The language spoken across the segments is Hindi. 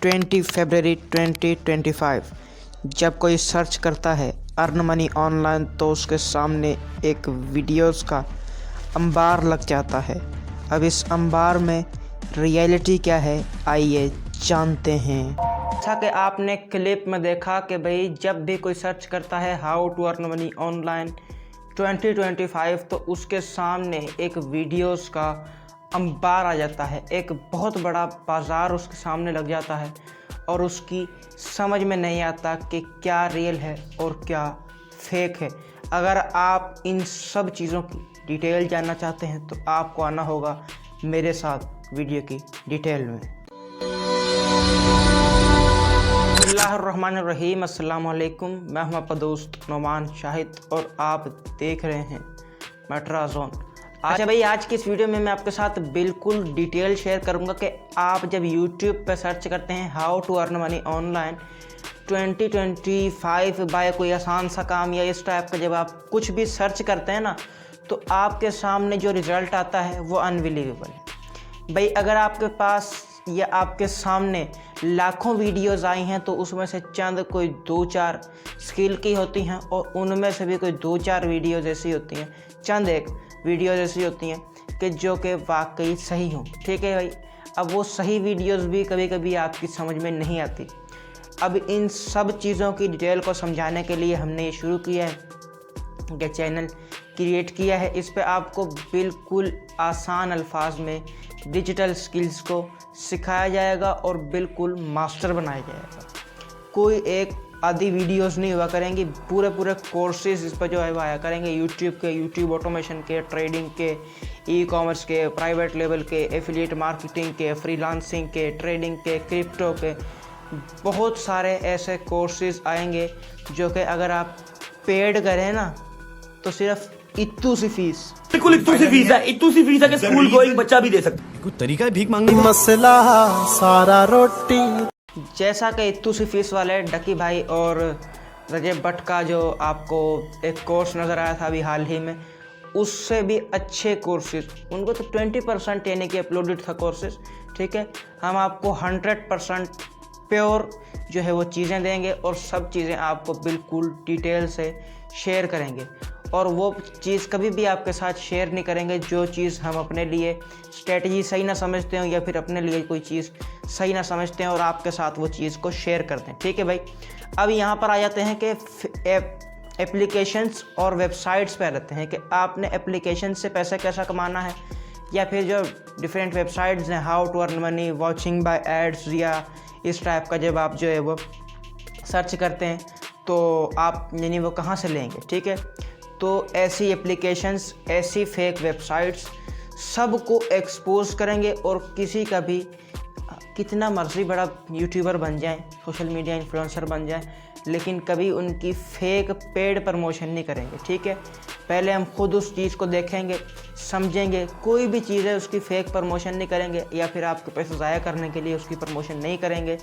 20 फरवरी 2025। जब कोई सर्च करता है अर्न मनी ऑनलाइन तो उसके सामने एक वीडियोस का अंबार लग जाता है। अब इस अंबार में रियलिटी क्या है, आइए जानते हैं। जैसा कि आपने क्लिप में देखा कि भाई जब भी कोई सर्च करता है how to earn money online 2025 तो उसके सामने एक वीडियोस का अंबार आ जाता है, एक बहुत बड़ा बाज़ार उसके सामने लग जाता है और उसकी समझ में नहीं आता कि क्या रियल है और क्या फेक है। अगर आप इन सब चीज़ों की डिटेल जानना चाहते हैं तो आपको आना होगा मेरे साथ वीडियो की डिटेल में। बिस्मिल्लाहिर्रहमानिर्रहीम, अस्सलाम वालेकुम। मैं हूं आपका दोस्त नोमान शाहिद और आप देख रहे हैं मेट्रा जोन। अच्छा भाई, आज की इस वीडियो में मैं आपके साथ बिल्कुल डिटेल शेयर करूंगा कि आप जब YouTube पे सर्च करते हैं how to earn money online 2025 by कोई आसान सा काम या इस टाइप का जब आप कुछ भी सर्च करते हैं ना तो आपके सामने जो रिज़ल्ट आता है वो अनबिलीवेबल है। भाई अगर आपके पास या आपके सामने लाखों वीडियोस आई हैं तो उसमें से चंद कोई 2-4 स्किल की होती हैं और उनमें से भी कोई 2-4 वीडियोस ऐसी होती हैं, चंद एक वीडियोस ऐसी होती हैं कि जो कि वाकई सही हों। ठीक है भाई, अब वो सही वीडियोस भी कभी कभी आपकी समझ में नहीं आती। अब इन सब चीज़ों की डिटेल को समझाने के लिए हमने ये शुरू किया है कि चैनल क्रिएट किया है। इस पे आपको बिल्कुल आसान अल्फाज में डिजिटल स्किल्स को सिखाया जाएगा और बिल्कुल मास्टर बनाया जाएगा। कोई एक आधी वीडियोस नहीं हुआ करेंगी, पूरे कोर्सेज इस पर जो है वो आया करेंगे। यूट्यूब ऑटोमेशन के, ट्रेडिंग के, ई कॉमर्स के, प्राइवेट लेवल के, एफिलिएट मार्केटिंग के, फ्रीलांसिंग के, ट्रेडिंग के, क्रिप्टो के, बहुत सारे ऐसे कोर्सेज आएंगे जो कि अगर आप पेड करें ना तो सिर्फ इतनी सी फीस, बिल्कुल इतनी सी फीस है कि स्कूल गोइंग बच्चा भी दे सकता है। कोई तरीका है भीख मांगने का? मसला सारा रोटी जैसा कि इतनी सी फीस वाले डकी भाई और रजब भट्ट का जो आपको एक कोर्स नज़र आया था अभी हाल ही में, उससे भी अच्छे कोर्सेज, उनको तो 20% यानी कि अपलोडेड था कोर्सेज। ठीक है, हम आपको 100% प्योर जो है वो चीज़ें देंगे और सब चीज़ें आपको बिल्कुल डिटेल से शेयर करेंगे और वो चीज़ कभी भी आपके साथ शेयर नहीं करेंगे जो चीज़ हम अपने लिए स्ट्रेटजी सही ना समझते हो या फिर अपने लिए कोई चीज़ सही ना समझते हैं और आपके साथ वो चीज़ को शेयर करते हैं। ठीक है भाई, अब यहाँ पर आ जाते हैं कि एप्लीकेशंस और वेबसाइट्स पे आ जाते हैं कि आपने एप्लीकेशन से पैसे कैसा कमाना है या फिर जो डिफरेंट वेबसाइट्स हैं how to earn money, watching by ads या इस टाइप का जब आप जो है वो सर्च करते हैं तो आप यानी वो कहाँ से लेंगे। ठीक है, तो ऐसी एप्लीकेशंस, ऐसी फेक वेबसाइट्स सबको एक्सपोज करेंगे और किसी का भी कितना मर्जी बड़ा यूट्यूबर बन जाए, सोशल मीडिया इन्फ्लुएंसर बन जाए, लेकिन कभी उनकी फेक पेड प्रमोशन नहीं करेंगे। ठीक है, पहले हम खुद उस चीज़ को देखेंगे, समझेंगे, कोई भी चीज़ है उसकी फेक प्रमोशन नहीं करेंगे या फिर आपके पैसे ज़ाया करने के लिए उसकी प्रमोशन नहीं करेंगे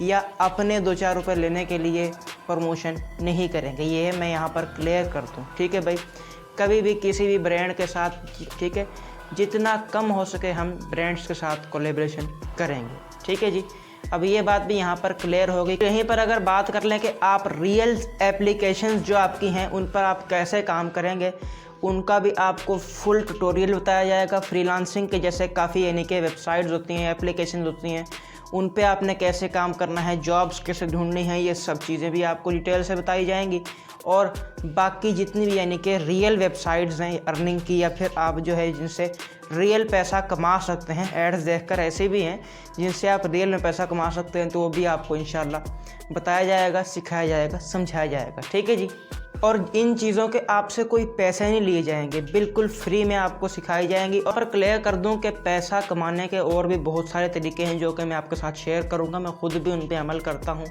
या अपने 2-4 रुपये लेने के लिए प्रमोशन नहीं करेंगे। ये है, मैं यहाँ पर क्लियर कर दूँ। ठीक है भाई, कभी भी किसी भी ब्रांड के साथ, ठीक है, जितना कम हो सके हम ब्रांड्स के साथ कोलैबोरेशन करेंगे। ठीक है जी, अब ये बात भी यहाँ पर क्लियर हो गई। यहीं पर अगर बात कर लें कि आप रियल एप्लीकेशंस जो आपकी हैं उन पर आप कैसे काम करेंगे, उनका भी आपको फुल ट्यूटोरियल बताया जाएगा। फ्रीलांसिंग के जैसे काफ़ी यानी कि वेबसाइट्स होती हैं, एप्लीकेशंस होती हैं, उन पे आपने कैसे काम करना है, जॉब्स कैसे ढूंढनी है, ये सब चीज़ें भी आपको डिटेल से बताई जाएंगी। और बाकी जितनी भी यानी कि रियल वेबसाइट्स हैं अर्निंग की या फिर आप जो है जिनसे रियल पैसा कमा सकते हैं, एड्स देखकर ऐसे भी हैं जिनसे आप रियल में पैसा कमा सकते हैं, तो वो भी आपको इंशाल्लाह बताया जाएगा, सिखाया जाएगा, समझाया जाएगा। ठीक है जी, और इन चीज़ों के आपसे कोई पैसे नहीं लिए जाएंगे, बिल्कुल फ्री में आपको सिखाई जाएंगी। और क्लियर कर दूं कि पैसा कमाने के और भी बहुत सारे तरीके हैं जो कि मैं आपके साथ शेयर करूंगा। मैं खुद भी उन पर अमल करता हूं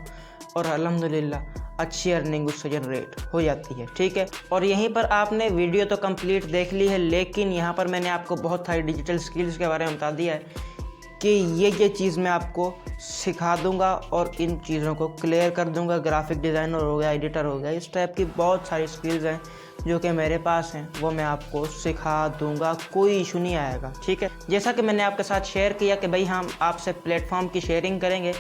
और अल्हम्दुलिल्लाह अच्छी अर्निंग उससे जनरेट हो जाती है। ठीक है, और यहीं पर आपने वीडियो तो कंप्लीट देख ली है, लेकिन यहाँ पर मैंने आपको बहुत सारी डिजिटल स्किल्स के बारे में बता दिया है कि ये चीज़ मैं आपको सिखा दूंगा और इन चीज़ों को क्लियर कर दूंगा। ग्राफिक डिज़ाइनर हो गया, एडिटर हो गया, इस टाइप की बहुत सारी स्किल्स हैं जो कि मेरे पास हैं, वो मैं आपको सिखा दूंगा, कोई इशू नहीं आएगा। ठीक है, जैसा कि मैंने आपके साथ शेयर किया कि भाई हम आपसे प्लेटफॉर्म की शेयरिंग करेंगे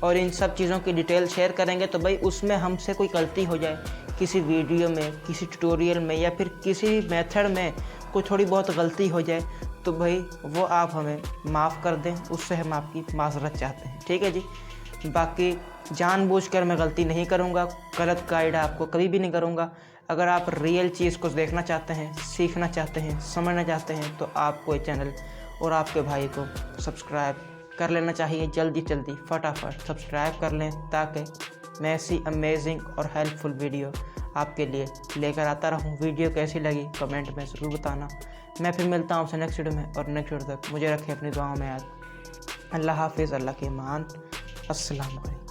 और इन सब चीज़ों की डिटेल शेयर करेंगे तो भाई उसमें हमसे कोई गलती हो जाए किसी वीडियो में, किसी ट्यूटोरियल में या फिर किसी मेथड में कोई थोड़ी बहुत गलती हो जाए तो भाई वो आप हमें माफ़ कर दें, उससे हम आपकी माज़रत चाहते हैं। ठीक है जी। बाकी जानबूझकर मैं गलती नहीं करूँगा, गलत गाइड आपको कभी भी नहीं करूँगा। अगर आप रियल चीज़ को देखना चाहते हैं, सीखना चाहते हैं, समझना चाहते हैं तो आपको ये चैनल और आपके भाई को सब्सक्राइब कर लेना चाहिए। जल्दी जल्दी फटाफट सब्सक्राइब कर लें ताकि मैं ऐसी अमेजिंग और हेल्पफुल वीडियो आपके लिए लेकर आता रहूं। वीडियो कैसी लगी कमेंट में ज़रूर बताना। मैं फिर मिलता हूं आपसे नेक्स्ट वीडियो में, और नेक्स्ट वीडियो तक मुझे रखें अपनी दुआओं में याद। अल्लाह हाफिज़, अल्लाह के मान, अस्सलाम वालेकुम।